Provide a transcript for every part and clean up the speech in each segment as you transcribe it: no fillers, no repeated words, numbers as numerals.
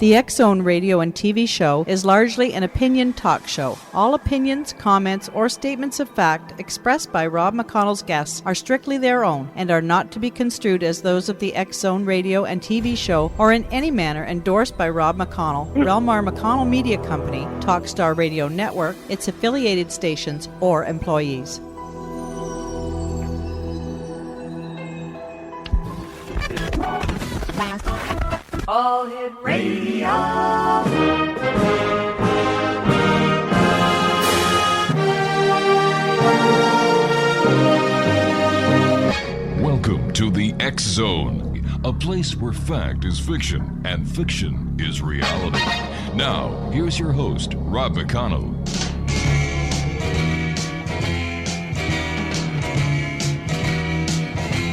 The X-Zone radio and TV show is largely an opinion talk show. All opinions, comments, or statements of fact expressed by Rob McConnell's guests are strictly their own and are not to be construed as those of the X-Zone radio and TV show or in any manner endorsed by Rob McConnell, Relmar McConnell Media Company, Talkstar Radio Network, its affiliated stations, or employees. All Hit Radio. Welcome to the X-Zone, a place where fact is fiction and fiction is reality. Now, here's your host, Rob McConnell.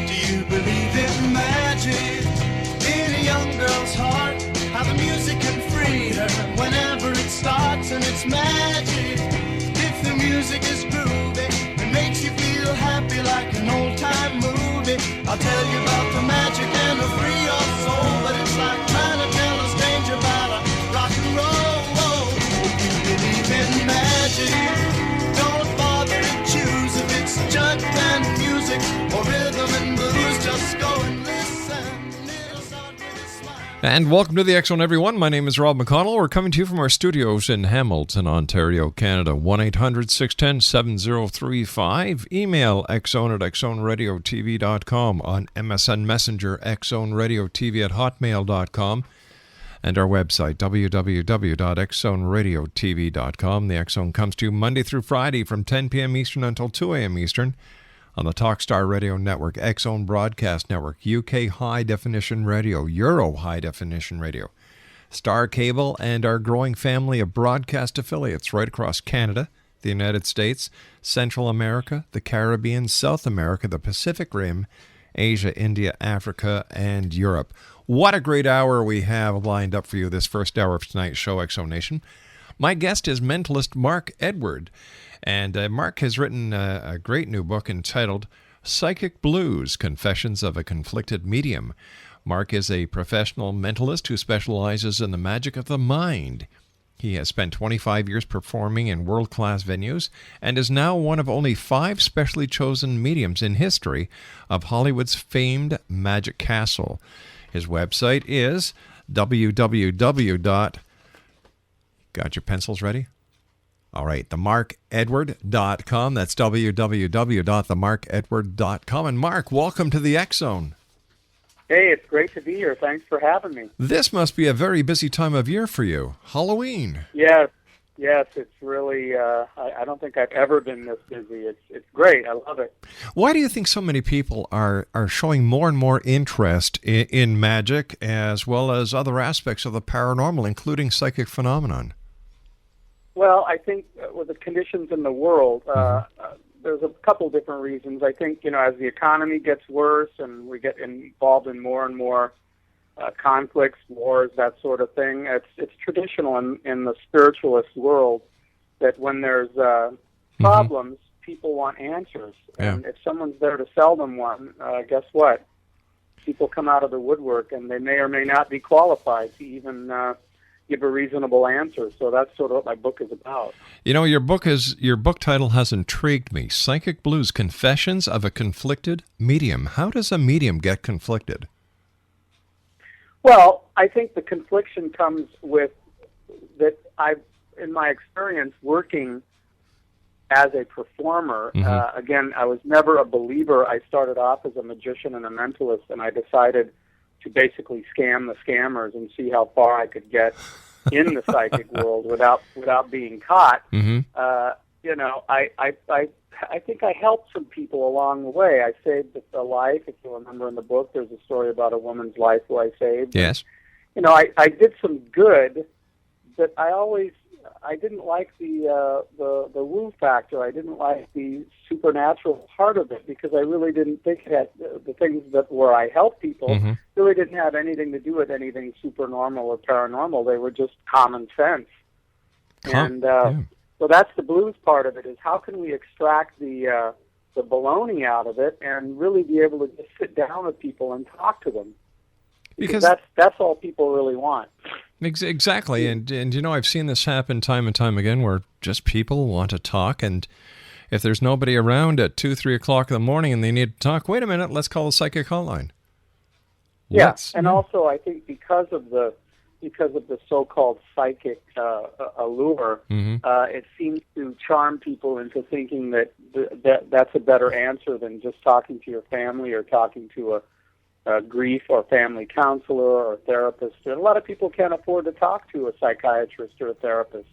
Do you believe in magic? Young girl's heart, how the music can free her whenever it starts, and it's magic. If the music is groovy and makes you feel happy like an old-time movie, I'll tell you about the magic and it'll free your soul. But it's like trying to tell a stranger about a rock and roll. If you believe in magic, don't bother to choose if it's jug band music or rhythm and blues. Just go and listen. And welcome to the X-Zone, everyone. My name is Rob McConnell. We're coming to you from our studios in Hamilton, Ontario, Canada. 1-800-610-7035. Email xzone@xzoneradiotv.com. On MSN Messenger, xzoneradiotv@hotmail.com. And our website, www.xzoneradiotv.com. The X-Zone comes to you Monday through Friday from 10 p.m. Eastern until 2 a.m. Eastern. On the Talkstar Radio Network, X-Zone Broadcast Network, UK High Definition Radio, Euro High Definition Radio, Star Cable, and our growing family of broadcast affiliates right across Canada, the United States, Central America, the Caribbean, South America, the Pacific Rim, Asia, India, Africa, and Europe. What a great hour we have lined up for you this first hour of tonight's show, X-Zone Nation. My guest is mentalist Mark Edward. And Mark has written a great new book entitled Psychic Blues, Confessions of a Conflicted Medium. Mark is a professional mentalist who specializes in the magic of the mind. He has spent 25 years performing in world-class venues and is now one of only 5 specially chosen mediums in history of Hollywood's famed Magic Castle. His website is Got your pencils ready? All right, themarkedward.com. That's www.themarkedward.com. And Mark, welcome to the X-Zone. Hey, it's great to be here. Thanks for having me. This must be a very busy time of year for you. Halloween. Yes, it's really, I don't think I've ever been this busy. It's great. I love it. Why do you think so many people are showing more and more interest in magic as well as other aspects of the paranormal, including psychic phenomenon? Well, I think with the conditions in the world, there's a couple different reasons. I think, as the economy gets worse and we get involved in more and more conflicts, wars, that sort of thing, it's traditional in the spiritualist world that when there's problems, people want answers. Yeah. And if someone's there to sell them one, guess what? People come out of the woodwork, and they may or may not be qualified to even give a reasonable answer. So that's sort of what my book is about. Your book title has intrigued me. Psychic Blues, Confessions of a Conflicted Medium. How does a medium get conflicted? Well, I think the confliction comes with that in my experience working as a performer, again, I was never a believer. I started off as a magician and a mentalist, and I decided to basically scam the scammers and see how far I could get in the psychic world without being caught. I think I helped some people along the way. I saved a life. If you remember in the book, there's a story about a woman's life who I saved. Yes. I did some good, but I didn't like the woo factor. I didn't like the supernatural part of it because I really didn't think it had the things where I helped people really didn't have anything to do with anything supernormal or paranormal. They were just common sense. So that's the blues part of it, is how can we extract the baloney out of it and really be able to just sit down with people and talk to them. Because that's all people really want. Exactly. And I've seen this happen time and time again where just people want to talk, and if there's nobody around at 2, 3 o'clock in the morning and they need to talk, wait a minute, let's call the psychic hotline. Yes, and also I think because of the so-called psychic allure, it seems to charm people into thinking that's a better answer than just talking to your family or talking to a grief or family counselor or therapist. And a lot of people can't afford to talk to a psychiatrist or a therapist.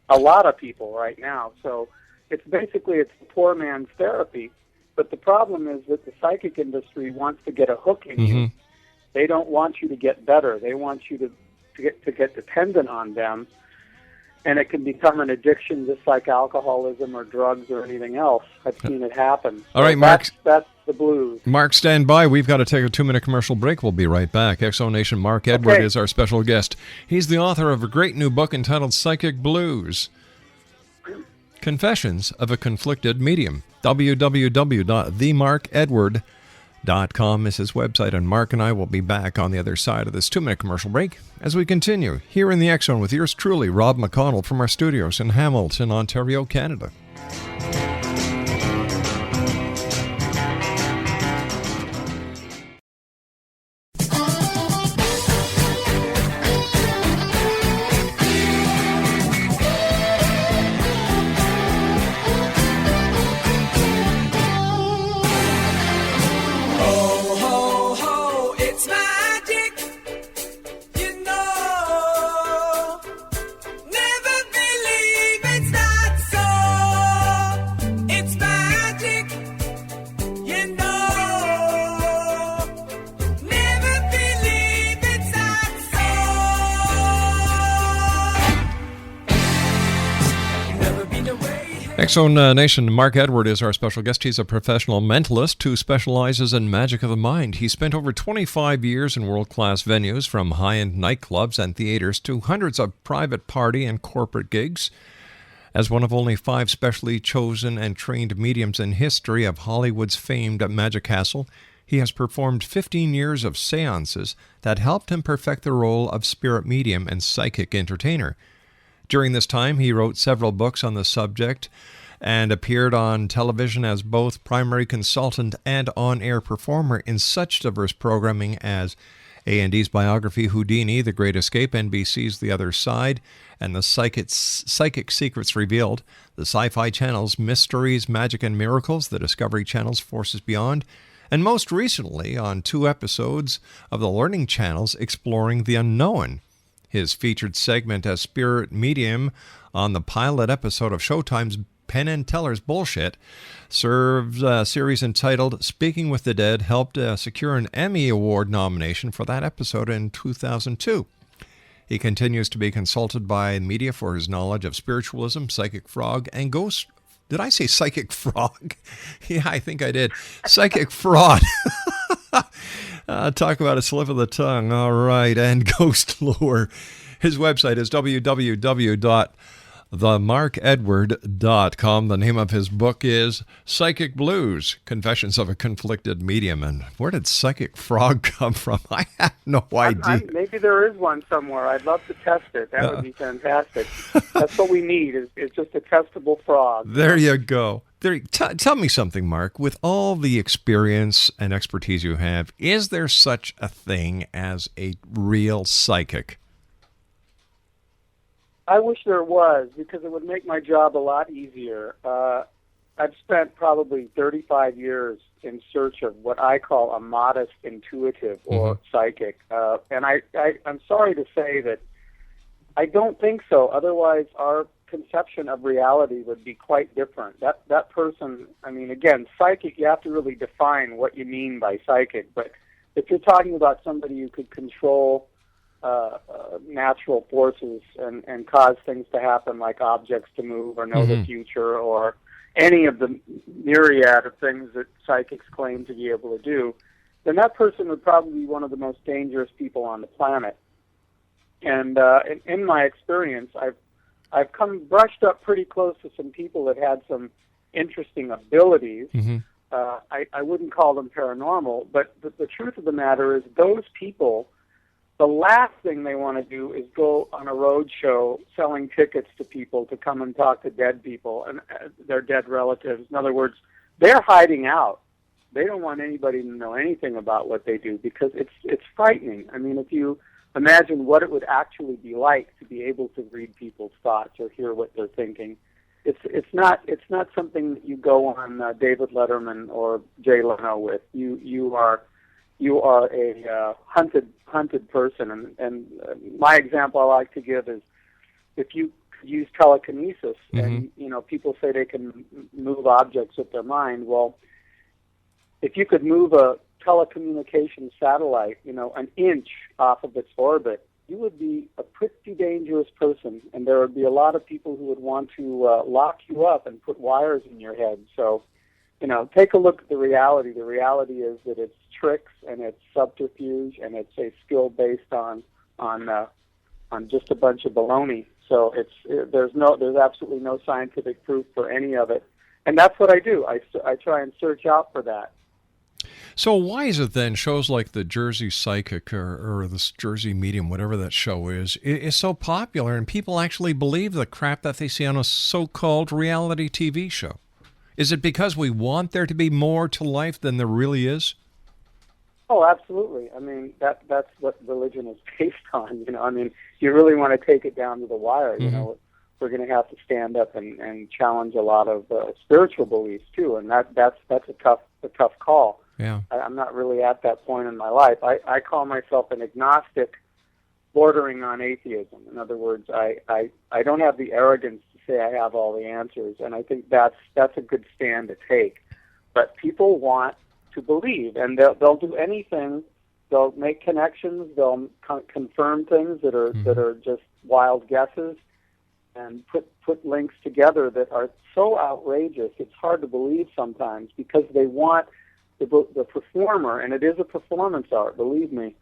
A lot of people right now. So it's the poor man's therapy. But the problem is that the psychic industry wants to get a hook in you. They don't want you to get better. They want you to get dependent on them, and it can become an addiction just like alcoholism or drugs or anything else. I've seen it happen. All right, Mark. That's the blues. Mark, stand by. We've got to take a 2-minute commercial break. We'll be right back. Exo-Nation Mark Edward is our special guest. He's the author of a great new book entitled Psychic Blues, Confessions of a Conflicted Medium. www.themarkedward.com is his website, and Mark and I will be back on the other side of this 2-minute commercial break as we continue here in the X Zone with yours truly, Rob McConnell, from our studios in Hamilton, Ontario, Canada. Exo-Nation, Mark Edward is our special guest. He's a professional mentalist who specializes in magic of the mind. He spent over 25 years in world-class venues, from high-end nightclubs and theaters to hundreds of private party and corporate gigs. As one of only 5 specially chosen and trained mediums in history of Hollywood's famed Magic Castle, he has performed 15 years of seances that helped him perfect the role of spirit medium and psychic entertainer. During this time, he wrote several books on the subject and appeared on television as both primary consultant and on-air performer in such diverse programming as A&E's biography Houdini, The Great Escape, NBC's The Other Side, and the Psychic Secrets Revealed, the Sci-Fi Channel's Mysteries, Magic and Miracles, the Discovery Channel's Forces Beyond, and most recently on 2 episodes of the Learning Channel's Exploring the Unknown. His featured segment as spirit medium on the pilot episode of Showtime's Penn and Teller's Bullshit serves a series entitled Speaking with the Dead, helped secure an Emmy Award nomination for that episode in 2002. He continues to be consulted by media for his knowledge of spiritualism, psychic frog, and ghost... Did I say psychic frog? Yeah, I think I did. Psychic fraud. Talk about a slip of the tongue. All right. And ghost lore. His website is www.themarkedward.com. The name of his book is Psychic Blues, Confessions of a Conflicted Medium. And where did psychic frog come from? I have no idea. Maybe there is one somewhere. I'd love to test it. That would be fantastic. That's what we need, is just a testable frog. There you go. Tell me something, Mark. With all the experience and expertise you have, is there such a thing as a real psychic? I wish there was, because it would make my job a lot easier. I've spent probably 35 years in search of what I call a modest intuitive or psychic. And I'm sorry to say that I don't think so. Otherwise, our conception of reality would be quite different. That person, I mean, again, psychic, you have to really define what you mean by psychic. But if you're talking about somebody who could control natural forces and cause things to happen, like objects to move or know the future, or any of the myriad of things that psychics claim to be able to do, then that person would probably be one of the most dangerous people on the planet. And in my experience, I've brushed up pretty close to some people that had some interesting abilities. I wouldn't call them paranormal, but the truth of the matter is those people, the last thing they want to do is go on a road show selling tickets to people to come and talk to dead people and their dead relatives. In other words, they're hiding out. They don't want anybody to know anything about what they do because it's frightening. I mean, if you imagine what it would actually be like to be able to read people's thoughts or hear what they're thinking, it's not something that you go on David Letterman or Jay Leno with. You are a hunted person, and my example I like to give is if you use telekinesis, and people say they can move objects with their mind. Well, if you could move a telecommunications satellite, an inch off of its orbit, you would be a pretty dangerous person, and there would be a lot of people who would want to lock you up and put wires in your head. So, take a look at the reality. The reality is that it's tricks and it's subterfuge and it's a skill based on just a bunch of baloney. So there's absolutely no scientific proof for any of it, and that's what I do. I try and search out for that. So why is it then shows like the Jersey Psychic or this Jersey Medium, whatever that show is so popular and people actually believe the crap that they see on a so-called reality TV show? Is it because we want there to be more to life than there really is? Oh, absolutely. I mean, that's what religion is based on. I mean, you really want to take it down to the wire. We're going to have to stand up and challenge a lot of spiritual beliefs too, and that's a tough call. Yeah, I'm not really at that point in my life. I call myself an agnostic, bordering on atheism. In other words, I don't have the arrogance to say I have all the answers, and I think that's a good stand to take. But people want to believe, and they'll do anything. They'll make connections. They'll confirm things that are just wild guesses, and put links together that are so outrageous. It's hard to believe sometimes because they want the performer, and it is a performance art, believe me.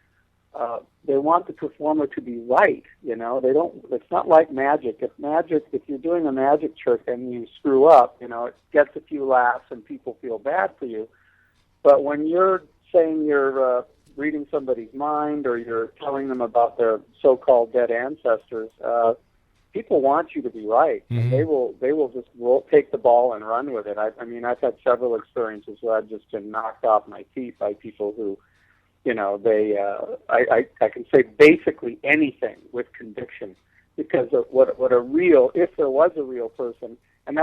They want the performer to be right. They don't. It's not like magic. If you're doing a magic trick and you screw up, it gets a few laughs and people feel bad for you. But when you're saying you're reading somebody's mind or you're telling them about their so-called dead ancestors, people want you to be right, and they will just take the ball and run with it. I mean, I've had several experiences where I've just been knocked off my feet by people who, I can say basically anything with conviction because of what if there was a real person, and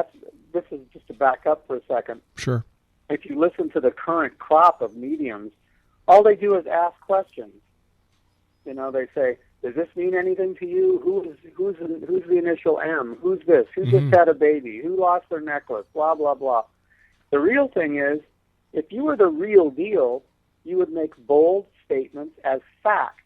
this is just to back up for a second. Sure. If you listen to the current crop of mediums, all they do is ask questions. They say, does this mean anything to you? Who's the initial M? Who's this? Who just had a baby? Who lost their necklace? Blah, blah, blah. The real thing is, if you were the real deal, you would make bold statements as fact.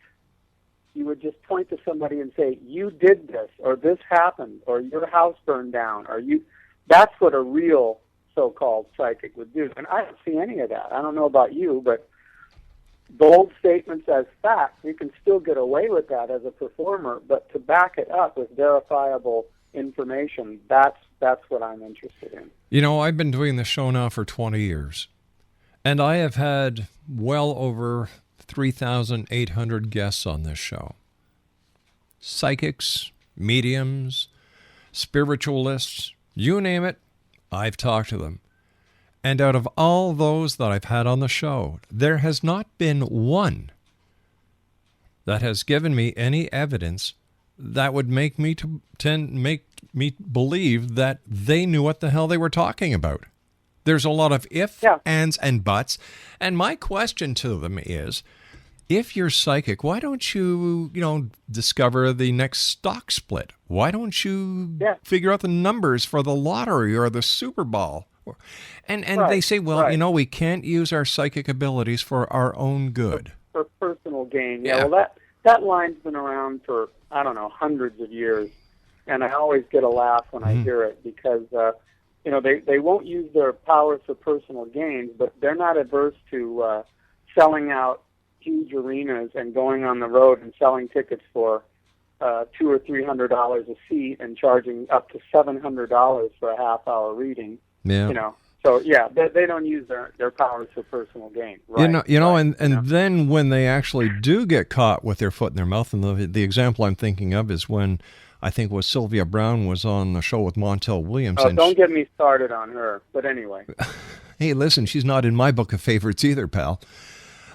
You would just point to somebody and say, you did this, or this happened, or your house burned down, or you. That's what a real so-called psychic would do. And I don't see any of that. I don't know about you, but bold statements as fact, you can still get away with that as a performer, but to back it up with verifiable information, that's what I'm interested in. I've been doing this show now for 20 years, and I have had well over 3,800 guests on this show. Psychics, mediums, spiritualists, you name it, I've talked to them. And out of all those that I've had on the show, there has not been one that has given me any evidence that would make me believe that they knew what the hell they were talking about. There's a lot of ifs, ands, and buts. And my question to them is, if you're psychic, why don't you, discover the next stock split? Why don't you figure out the numbers for the lottery or the Super Bowl? And they say, well, we can't use our psychic abilities for our own good. For personal gain. Yeah, well, that line's been around for, hundreds of years. And I always get a laugh when I hear it because, they won't use their powers for personal gains, but they're not averse to selling out huge arenas and going on the road and selling tickets for $200 or $300 a seat and charging up to $700 for a half-hour reading. Yeah. So yeah, they don't use their powers for personal gain. Right. And then when they actually do get caught with their foot in their mouth, and the example I'm thinking of is when I think it was Sylvia Browne was on the show with Montel Williams. Oh, don't get me started on her. But anyway. Hey, listen, she's not in my book of favorites either, pal.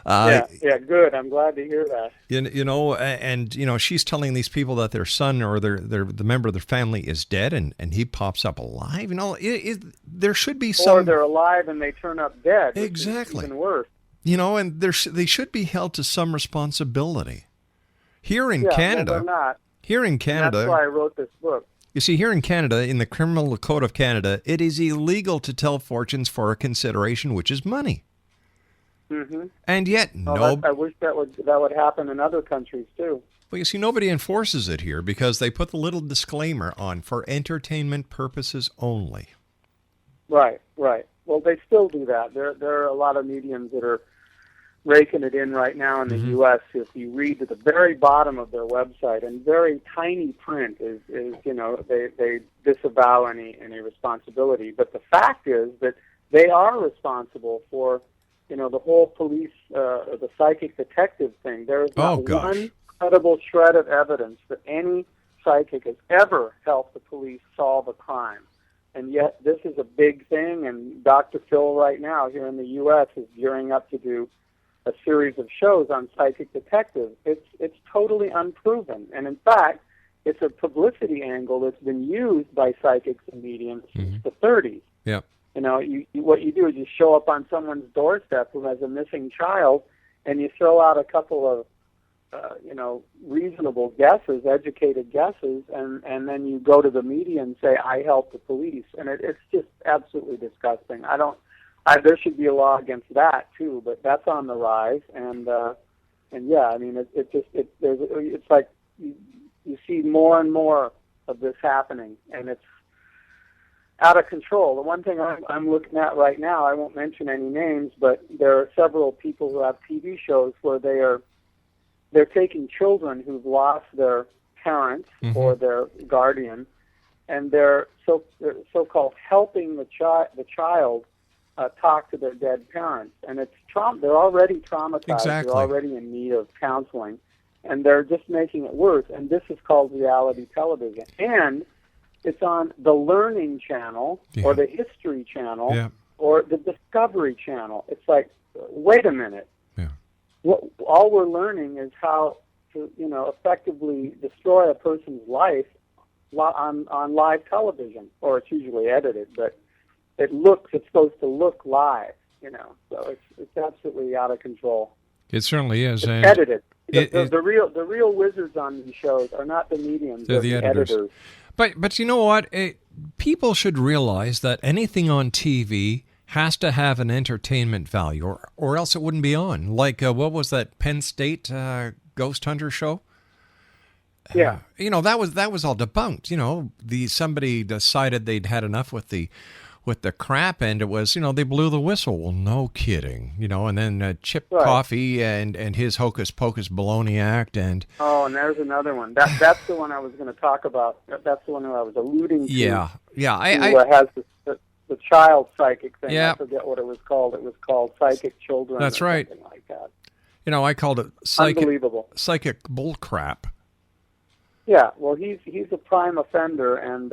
Yeah, good. I'm glad to hear that. She's telling these people that their son or the member of their family is dead, and he pops up alive. There should be some. Or they're alive and they turn up dead. Exactly. Which is even worse. And they should be held to some responsibility. Here in Canada, they're not. Here in Canada, and that's why I wrote this book. You see, here in Canada, in the Criminal Code of Canada, it is illegal to tell fortunes for a consideration, which is money. Mm-hmm. And yet, I wish that would happen in other countries too. Well, you see, nobody enforces it here because they put the little disclaimer on for entertainment purposes only. Right. Well, they still do that. There are a lot of mediums that are raking it in right now in the U.S. If you read to the very bottom of their website, in very tiny print, is they disavow any responsibility. But the fact is that they are responsible for the whole police, the psychic detective thing. There is not one credible shred of evidence that any psychic has ever helped the police solve a crime. And yet this is a big thing, and Dr. Phil right now here in the U.S. is gearing up to do a series of shows on psychic detectives. It's totally unproven. And in fact, it's a publicity angle that's been used by psychics and mediums since the 30s. Yeah. What you do is you show up on someone's doorstep who has a missing child, and you throw out a couple of, reasonable guesses, educated guesses, and then you go to the media and say, I helped the police. And it's just absolutely disgusting. There should be a law against that, too, but that's on the rise. And yeah, I mean, it's like you see more and more of this happening, and it's out of control. The one thing I'm looking at right now, I won't mention any names, but there are several people who have TV shows where they're taking children who've lost their parents or their guardian, and they're so-called helping the child talk to their dead parents. And it's they're already traumatized. Exactly. They're already in need of counseling, and they're just making it worse. And this is called reality television. And it's on the Learning Channel or the History Channel or the Discovery Channel. It's like, wait a minute. Yeah. All we're learning is how to, effectively destroy a person's life on live television, or it's usually edited, but it's supposed to look live, So it's absolutely out of control. It certainly is. It's edited. The real wizards on these shows are not the mediums; they're the editors. But you know what? People should realize that anything on TV has to have an entertainment value, or else it wouldn't be on. Like, what was that Penn State Ghost Hunter show? Yeah. That was all debunked. Somebody decided they'd had enough with the crap, and it was, they blew the whistle. Well, no kidding. And then Chip Coffey and his Hocus Pocus Baloney Act. And there's another one. That's the one I was going to talk about. That's the one I was alluding to. Yeah. Who has the child psychic thing. Yeah. I forget what it was called. It was called Psychic Children. That's or right. Something like that. I called it Unbelievable. Psychic bullcrap. Yeah, well, he's a prime offender, and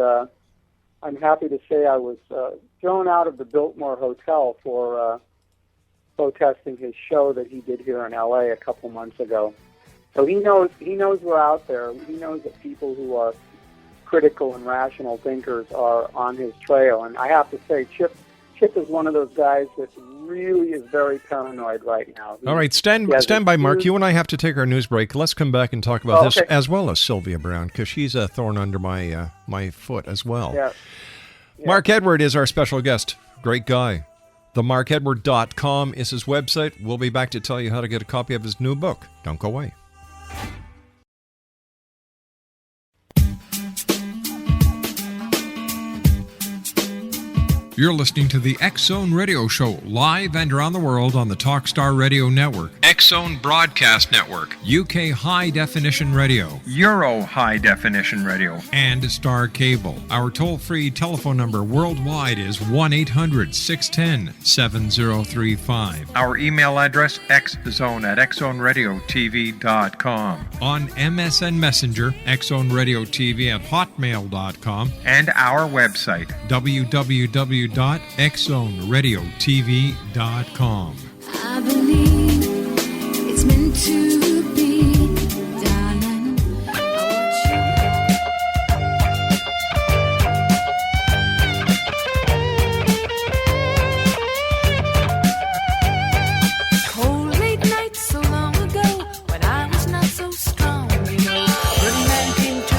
I'm happy to say I was thrown out of the Biltmore Hotel for protesting his show that he did here in L.A. a couple months ago. So he knows we're out there. He knows that people who are critical and rational thinkers are on his trail. And I have to say, Chip is one of those guys that really is very paranoid right now. All right, stand by, Mark. You and I have to take our news break. Let's come back and talk about this, as well as Sylvia Browne, because she's a thorn under my foot as well. Yeah. Mark Edward is our special guest. Great guy. TheMarkEdward.com is his website. We'll be back to tell you how to get a copy of his new book. Don't go away. You're listening to the X Zone Radio Show, live and around the world on the Talkstar Radio Network. X Zone Broadcast Network, UK High Definition Radio, Euro High Definition Radio, and Star Cable. Our toll-free telephone number worldwide is 1-800-610-7035. Our email address, xzone@xzoneradiotv.com. On MSN Messenger, xzoneradiotv@hotmail.com, and our website, www.xzoneradiotv.com. I believe it's meant to be, darling. I want you. Cold late nights so long ago when I was not so strong, you know. Good man came to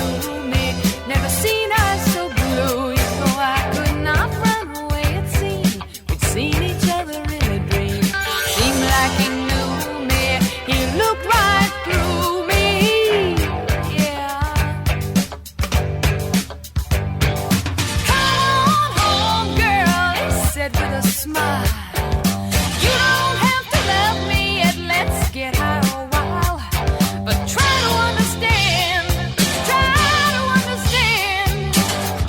me, never seen eyes so blue. You know I could not run away, it seemed. We'd seen each other in a dream. Seemed like he knew me. He looked right through me. Yeah. Come on home, girl, he said with a smile. You don't have to love me yet. Let's get high a while. But try to understand. Try to understand.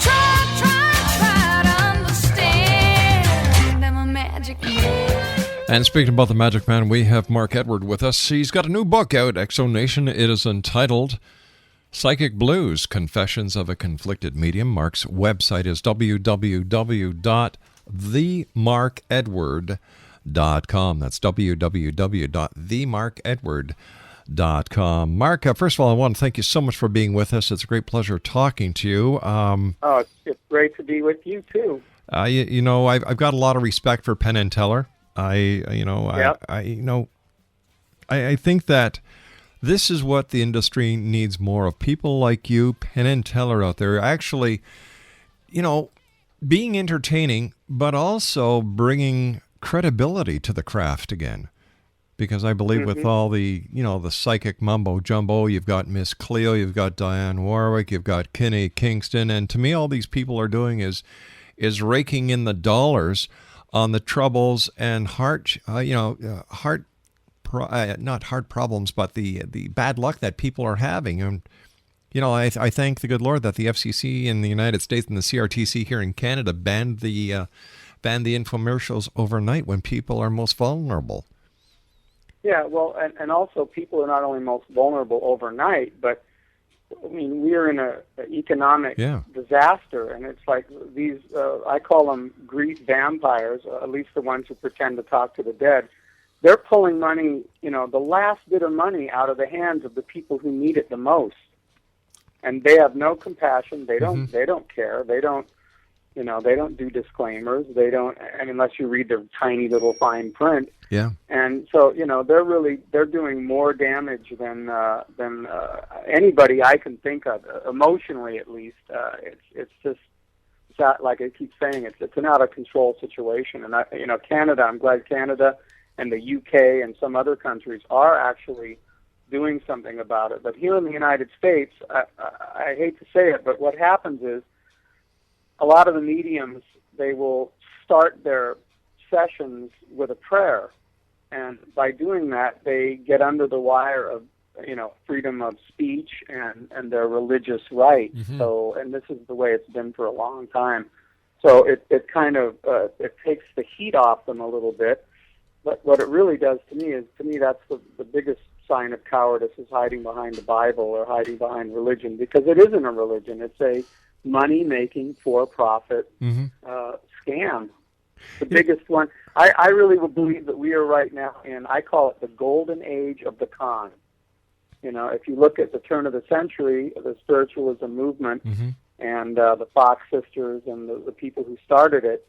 Try to understand. I'm a magic man. And speaking about the Magic Man, we have Mark Edward with us. He's got a new book out, Exo Nation. It is entitled Psychic Blues, Confessions of a Conflicted Medium. Mark's website is www.themarkedward.com. That's www.themarkedward.com. Mark, first of all, I want to thank you so much for being with us. It's a great pleasure talking to you. It's great to be with you too. You know, I've got a lot of respect for Penn and Teller. I think that this is what the industry needs more of. People like you, Penn and Teller out there, actually, you know, being entertaining, but also bringing credibility to the craft again. Because I believe with all the, you know, the psychic mumbo jumbo, you've got Miss Cleo, you've got Diane Warwick, you've got Kinney Kingston, and to me, all these people are doing is raking in the dollars on the troubles and not heart problems, but the bad luck that people are having. And, you know, I thank the good Lord that the FCC in the United States and the CRTC here in Canada banned the infomercials overnight when people are most vulnerable. Yeah, well, and also people are not only most vulnerable overnight, but I mean, we're in an economic disaster, and it's like these, I call them grief vampires, at least the ones who pretend to talk to the dead. They're pulling money, you know, the last bit of money out of the hands of the people who need it the most. And they have no compassion. They don't care. They don't do disclaimers. They don't, and unless you read the tiny little fine print. Yeah. And so, you know, they're doing more damage than anybody I can think of, emotionally at least. It's just, like I keep saying, it's an out of control situation. And Canada, I'm glad Canada and the UK and some other countries are actually doing something about it. But here in the United States, I hate to say it, but what happens is a lot of the mediums, they will start their sessions with a prayer, and by doing that, they get under the wire of, you know, freedom of speech and their religious rights. So, and this is the way it's been for a long time. So it kind of it takes the heat off them a little bit. But what it really does to me that's the biggest sign of cowardice, is hiding behind the Bible or hiding behind religion, because it isn't a religion. It's a money-making, for-profit scam. The biggest one. I really would believe that we are right now in, I call it the golden age of the con. You know, if you look at the turn of the century, the spiritualism movement and the Fox sisters and the people who started it,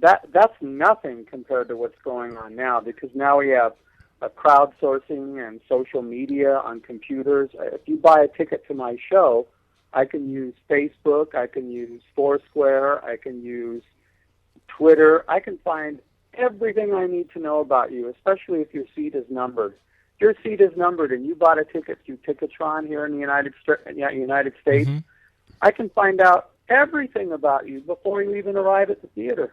that's nothing compared to what's going on now, because now we have crowdsourcing and social media on computers. If you buy a ticket to my show, I can use Facebook, I can use Foursquare, I can use Twitter. I can find everything I need to know about you, especially if your seat is numbered. If your seat is numbered and you bought a ticket through Ticketron here in the United States, I can find out everything about you before you even arrive at the theater.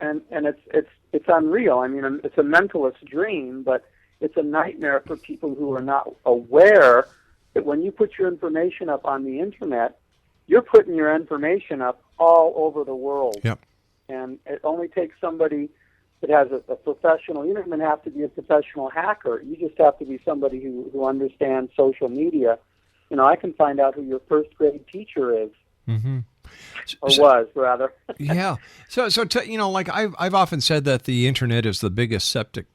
And it's unreal. I mean, it's a mentalist dream, but it's a nightmare for people who are not aware that when you put your information up on the internet, you're putting your information up all over the world. Yep. And it only takes somebody that has a professional. You don't even have to be a professional hacker. You just have to be somebody who understands social media. I can find out who your first grade teacher is. Mm-hmm. Or was, rather. Yeah. So like I've often said that the internet is the biggest septic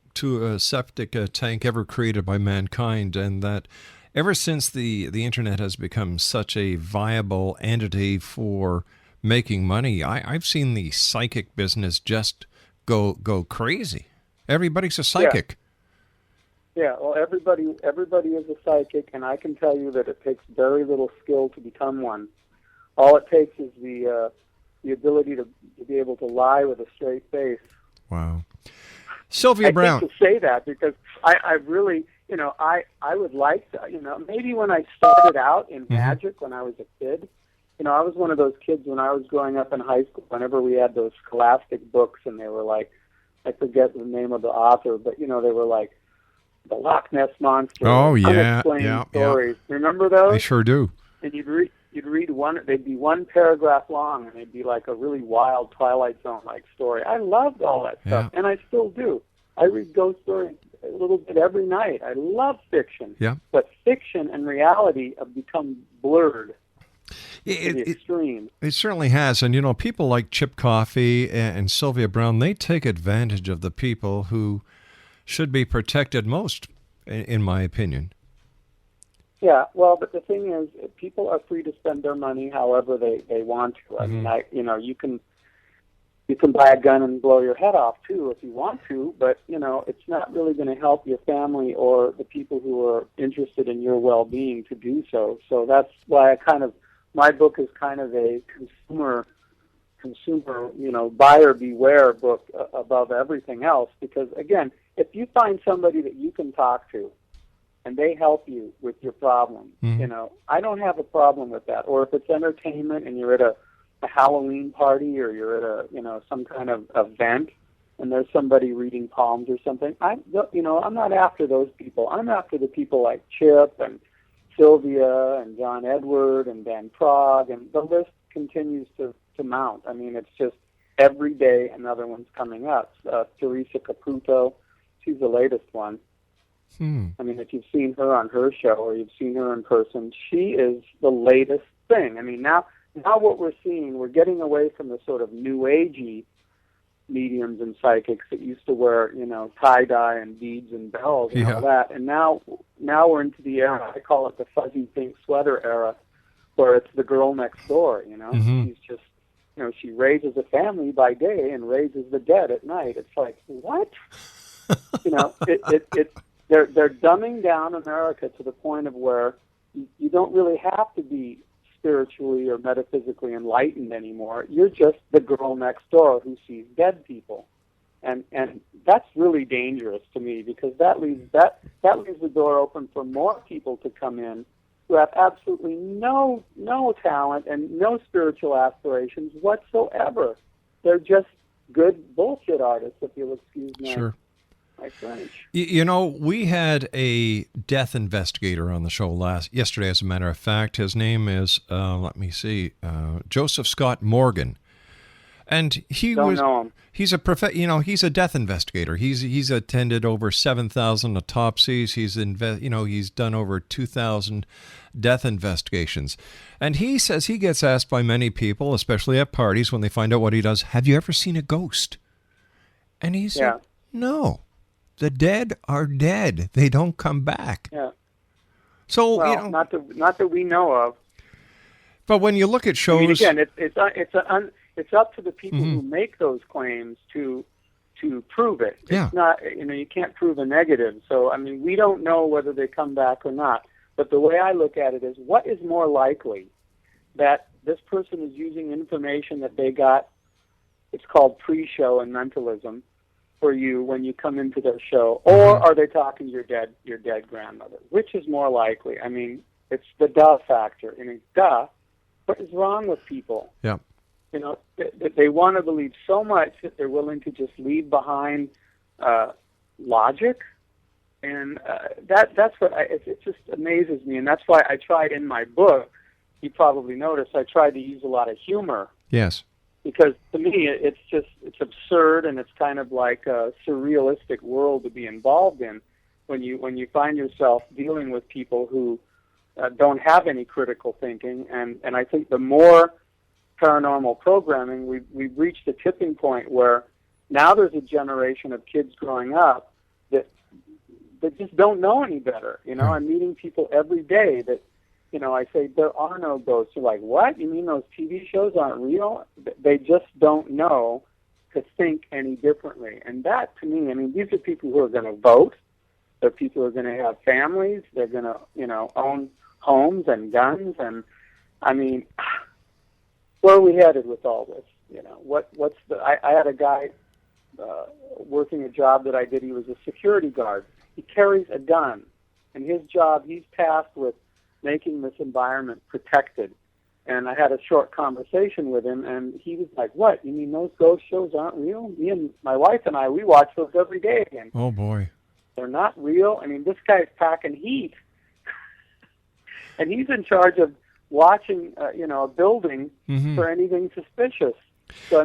tank ever created by mankind, and that ever since the internet has become such a viable entity for making money, I've seen the psychic business just go crazy. Everybody's a psychic. Yeah, well, everybody is a psychic, and I can tell you that it takes very little skill to become one. All it takes is the ability to be able to lie with a straight face. Wow. Sylvia Brown. I hate to say that because I really, I would like to, maybe when I started out in magic when I was a kid, I was one of those kids when I was growing up in high school, whenever we had those scholastic books and they were like, I forget the name of the author, but, they were like the Loch Ness Monster. Oh, yeah. Unexplained stories. Yeah. Remember those? I sure do. And you'd read one, they'd be one paragraph long, and they'd be like a really wild Twilight Zone-like story. I loved all that stuff, and I still do. I read ghost stories a little bit every night. I love fiction. Yeah. But fiction and reality have become blurred to the extreme. It certainly has. And, people like Chip Coffey and Sylvia Brown, they take advantage of the people who should be protected most, in my opinion. Yeah, well, but the thing is, people are free to spend their money however they want to. I mean, you can buy a gun and blow your head off too if you want to, but it's not really going to help your family or the people who are interested in your well-being to do so. So that's why my book is kind of a consumer, buyer beware book above everything else. Because again, if you find somebody that you can talk to, and they help you with your problem, I don't have a problem with that. Or if it's entertainment and you're at a Halloween party or you're at some kind of event and there's somebody reading palms or something, I'm not after those people. I'm after the people like Chip and Sylvia and John Edward and Dan Prague, and the list continues to mount. I mean, it's just every day another one's coming up. Teresa Caputo, she's the latest one. I mean, if you've seen her on her show or you've seen her in person, she is the latest thing. I mean, now what we're seeing, we're getting away from the sort of new agey mediums and psychics that used to wear, tie-dye and beads and bells and all that. And now we're into the era, I call it the fuzzy pink sweater era, where it's the girl next door, She's just, she raises a family by day and raises the dead at night. It's like, what? They're dumbing down America to the point of where you don't really have to be spiritually or metaphysically enlightened anymore. You're just the girl next door who sees dead people, and that's really dangerous to me because that leaves the door open for more people to come in who have absolutely no talent and no spiritual aspirations whatsoever. They're just good bullshit artists, if you'll excuse me. Sure. My French. We had a death investigator on the show yesterday, as a matter of fact. His name is, Joseph Scott Morgan. And he's a he's a death investigator. He's attended over 7,000 autopsies. He's done over 2,000 death investigations. And he says he gets asked by many people, especially at parties when they find out what he does, have you ever seen a ghost? And he said, no. The dead are dead. They don't come back. Yeah. So, not that we know of. But when you look at shows, I mean, again, it's up to the people who make those claims to prove it. It's not, you can't prove a negative. So, I mean, we don't know whether they come back or not. But the way I look at it is, what is more likely, that this person is using information that they got? It's called pre-show and mentalism. For you when you come into their show, or are they talking to your dead grandmother? Which is more likely? I mean, it's the duh factor. I mean, what is wrong with people? Yeah. They want to believe so much that they're willing to just leave behind logic And that's what it just amazes me, and that's why I tried in my book. You probably noticed I tried to use a lot of humor. Yes. Because to me, it's absurd, and it's kind of like a surrealistic world to be involved in when you find yourself dealing with people who don't have any critical thinking. And I think the more paranormal programming, we've reached a tipping point where now there's a generation of kids growing up that just don't know any better. I'm meeting people every day that, I say, there are no ghosts. They're like, what? You mean those TV shows aren't real? They just don't know to think any differently. And that, to me, these are people who are going to vote. They're people who are going to have families. They're going to, own homes and guns. And, where are we headed with all this? I had a guy working a job that I did. He was a security guard. He carries a gun, and his job, he's tasked with making this environment protected. And I had a short conversation with him, and he was like, what, you mean those ghost shows aren't real? Me and my wife and I, we watch those every day. And oh, boy. They're not real? This guy's packing heat. And he's in charge of watching, a building for anything suspicious. So,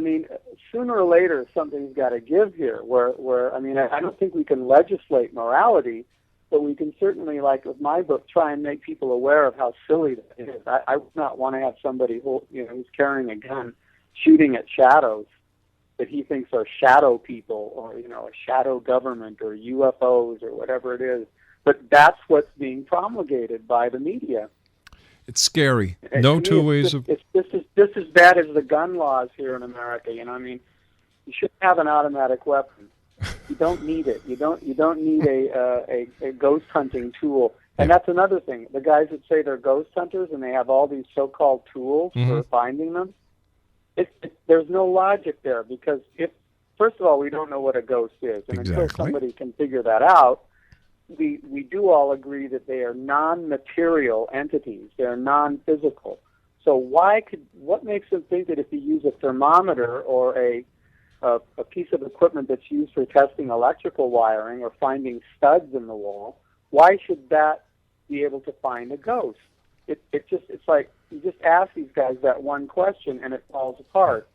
sooner or later, something's got to give here. Where I don't think we can legislate morality, but we can certainly, like with my book, try and make people aware of how silly that is. I would not want to have somebody who's carrying a gun shooting at shadows that he thinks are shadow people or, a shadow government or UFOs or whatever it is. But that's what's being promulgated by the media. It's scary. No two ways of... It's just as bad as the gun laws here in America. You shouldn't have an automatic weapon. You don't need it. You don't need a ghost hunting tool. And that's another thing. The guys that say they're ghost hunters and they have all these so-called tools for finding them, there's no logic there, because first of all, we don't know what a ghost is. And until somebody can figure that out, we do all agree that they are non-material entities. They're non-physical. So what makes them think that if you use a thermometer or a piece of equipment that's used for testing electrical wiring or finding studs in the wall, why should that be able to find a ghost? It's like you just ask these guys that one question and it falls apart.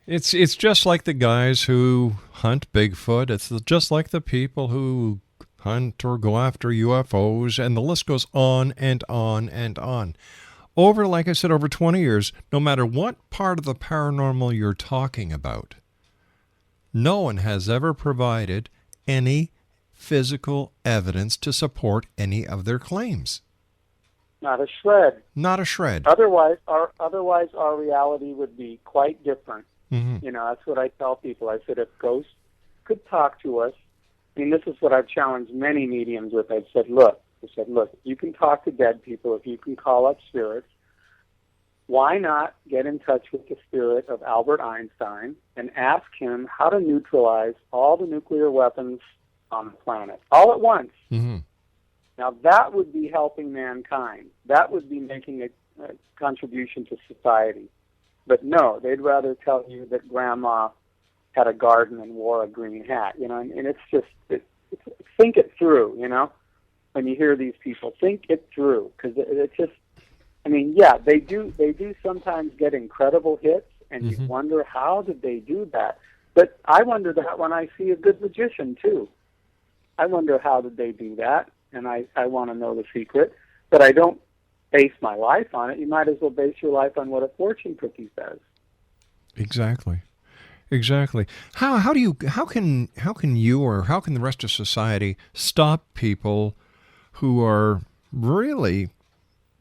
It's just like the guys who hunt Bigfoot. It's just like the people who hunt or go after UFOs, and the list goes on and on and on. Like I said, over 20 years, no matter what part of the paranormal you're talking about, no one has ever provided any physical evidence to support any of their claims. Not a shred. Not a shred. Otherwise, our reality would be quite different. That's what I tell people. I said, if ghosts could talk to us, this is what I've challenged many mediums with. I've said, look, you can talk to dead people, if you can call up spirits, why not get in touch with the spirit of Albert Einstein and ask him how to neutralize all the nuclear weapons on the planet, all at once? Now, that would be helping mankind. That would be making a contribution to society. But no, they'd rather tell you that Grandma had a garden and wore a green hat, and it's just, think it through, when you hear these people. Think it through, because it's just, they do sometimes get incredible hits, and you wonder, how did they do that? But I wonder that when I see a good magician, too. I wonder, how did they do that? And I want to know the secret. But I don't base my life on it. You might as well base your life on what a fortune cookie says. Exactly. How can you or how can the rest of society stop people who are really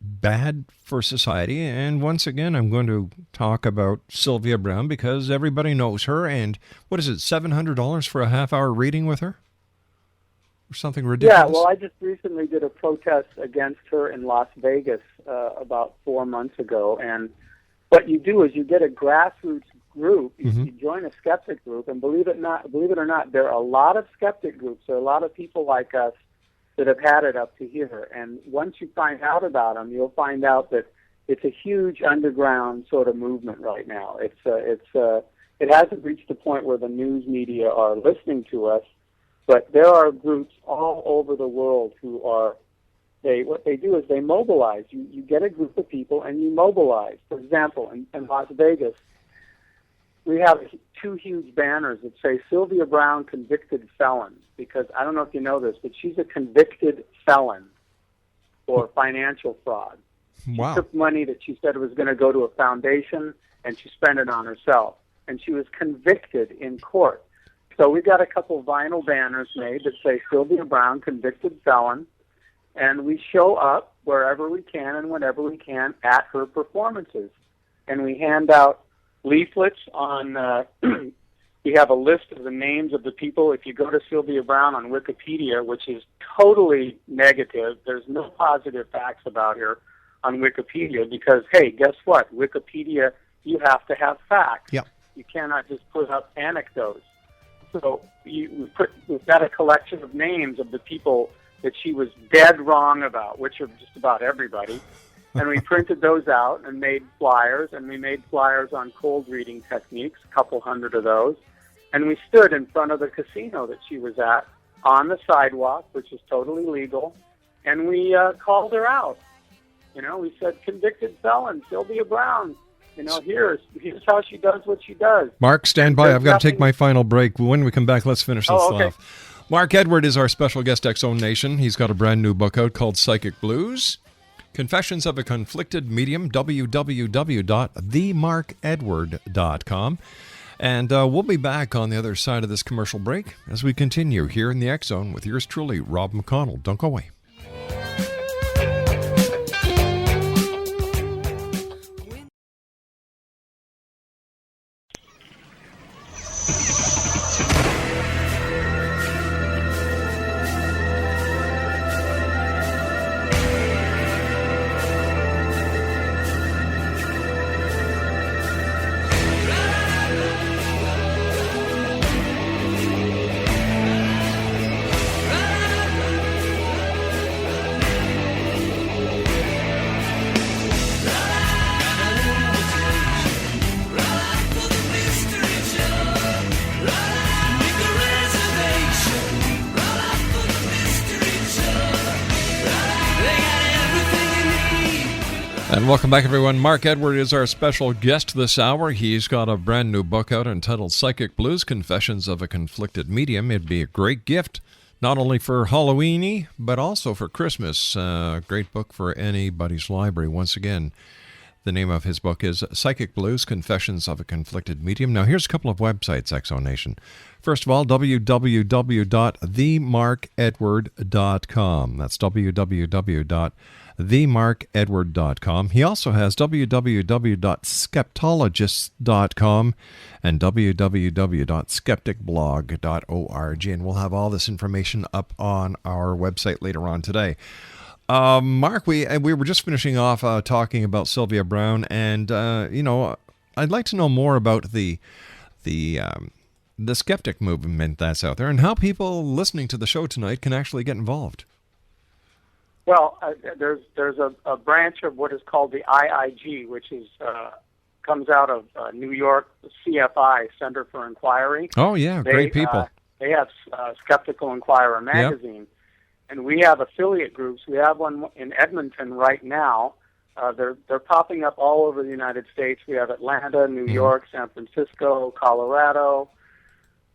bad for society? And once again, I'm going to talk about Sylvia Browne, because everybody knows her. And what is it, $700 for a half-hour reading with her? Or something ridiculous? Yeah, well, I just recently did a protest against her in Las Vegas about 4 months ago. And what you do is you get a grassroots group, you join a skeptic group, and believe it or not, there are a lot of skeptic groups. There are a lot of people like us that have had it up to here. And once you find out about them, you'll find out that it's a huge underground sort of movement right now. It hasn't reached the point where the news media are listening to us, But there are groups all over the world who are, what they do is they mobilize. You get a group of people and you mobilize. For example, in Las Vegas, we have 2 huge banners that say Sylvia Brown, convicted felon, because I don't know if you know this, but she's a convicted felon for financial fraud. Wow. She took money that she said was going to go to a foundation, and she spent it on herself. And she was convicted in court. So we've got a couple vinyl banners made that say Sylvia Brown, convicted felon, and we show up wherever we can and whenever we can at her performances. And we hand out leaflets on, we have a list of the names of the people. If you go to Sylvia Brown on Wikipedia, which is totally negative, there's no positive facts about her on Wikipedia because, hey, guess what? Wikipedia, you have to have facts. Yep. You cannot just put up anecdotes. So we've got a collection of names of the people that she was dead wrong about, which are just about everybody. And we printed those out and made flyers, and we made flyers on cold reading techniques, a couple hundred of those. And we stood in front of the casino that she was at on the sidewalk, which is totally legal, and we called her out. You know, we said, convicted felon, Sylvia Brown. You know, here's how she does what she does. Mark, stand by. I've got to take my final break. When we come back, let's finish this off. Mark Edward is our special guest, X-Zone Nation. He's got a brand new book out called Psychic Blues. Confessions of a Conflicted Medium, www.themarkedward.com. And we'll be back on the other side of this commercial break as we continue here in the X-Zone with yours truly, Rob McConnell. Don't go away. And welcome back, everyone. Mark Edward is our special guest this hour. He's got a brand new book out entitled Psychic Blues, Confessions of a Conflicted Medium. It'd be a great gift, not only for Halloween-y, but also for Christmas. Great book for anybody's library. Once again, the name of his book is Psychic Blues, Confessions of a Conflicted Medium. Now, here's a couple of websites, X-Zone Nation. First of all, www.themarkedward.com. That's www.themarkedward.com. He also has www.skeptologists.com and www.skepticblog.org. And we'll have all this information up on our website later on today. Mark, we were just finishing off talking about Sylvia Brown, and I'd like to know more about the skeptic movement that's out there and how people listening to the show tonight can actually get involved. Well, there's a branch of what is called the IIG, which is comes out of New York, the CFI, Center for Inquiry. Oh, yeah, great people. They have Skeptical Inquirer magazine. Yep. And we have affiliate groups. We have one in Edmonton right now. They're popping up all over the United States. We have Atlanta, New York, San Francisco, Colorado,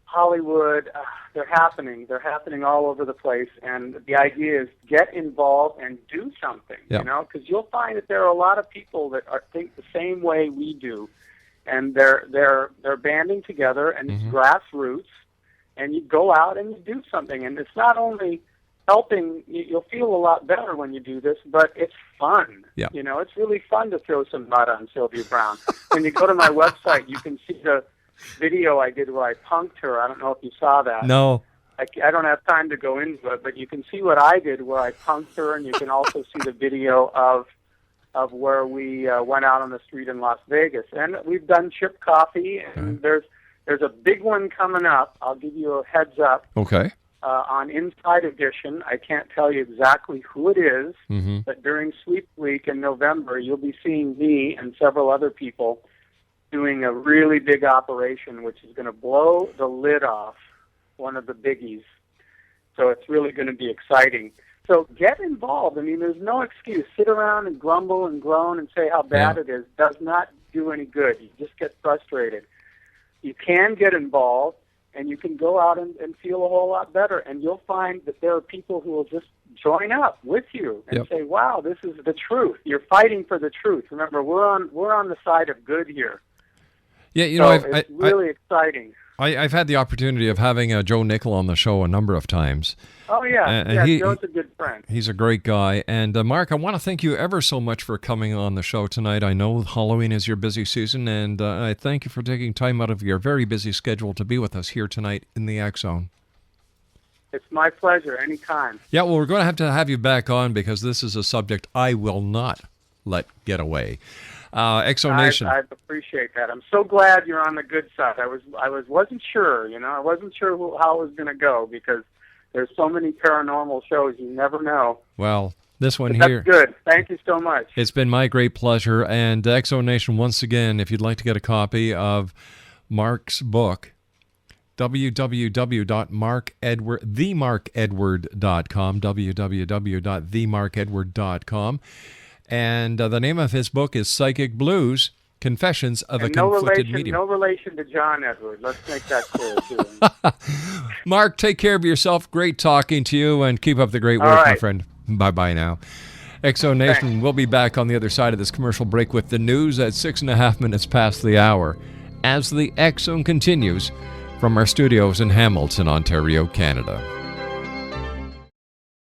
Hollywood. They're happening. They're happening all over the place. And the idea is get involved and do something. Yep. You know, because you'll find that there are a lot of people that think the same way we do, and they're banding together, and it's grassroots. And you go out and you do something, and it's not only helping, you'll feel a lot better when you do this, but it's fun. Yeah. You know, it's really fun to throw some mud on Sylvia Brown. When you go to my website, you can see the video I did where I punked her. I don't know if you saw that. No. I don't have time to go into it, but you can see what I did where I punked her, and you can also see the video of where we went out on the street in Las Vegas. And we've done chip coffee, and there's a big one coming up. I'll give you a heads up. Okay. On Inside Edition. I can't tell you exactly who it is, but during Sweep Week in November, you'll be seeing me and several other people doing a really big operation, which is going to blow the lid off one of the biggies. So it's really going to be exciting. So get involved. I mean, there's no excuse. Sit around and grumble and groan and say how bad it is. Does not do any good. You just get frustrated. You can get involved, and you can go out and feel a whole lot better. And you'll find that there are people who will just join up with you and say, wow, this is the truth. You're fighting for the truth. Remember, we're on the side of good here. Yeah, you so know, it's really exciting. I've had the opportunity of having Joe Nickel on the show a number of times. Oh, yeah. Joe's a good friend. He's a great guy. And, Mark, I want to thank you ever so much for coming on the show tonight. I know Halloween is your busy season, and I thank you for taking time out of your very busy schedule to be with us here tonight in the X Zone. It's my pleasure, anytime. Yeah, well, we're going to have you back on because this is a subject I will not let get away. X Zone Nation. I appreciate that. I'm so glad you're on the good side. I wasn't sure, I wasn't sure how it was going to go because there's so many paranormal shows, you never know. Well, this one but here. That's good. Thank you so much. It's been my great pleasure. And X Zone Nation, once again, if you'd like to get a copy of Mark's book, themarkedward.com, www.themarkedward.com. And the name of his book is Psychic Blues, Confessions of a Conflicted Medium. No relation to John Edward. Let's make that clear, too. Mark, take care of yourself. Great talking to you, and keep up the great work, my friend. Bye-bye now. X Zone Nation, we'll be back on the other side of this commercial break with the news at 6.5 minutes past the hour as the X Zone continues from our studios in Hamilton, Ontario, Canada.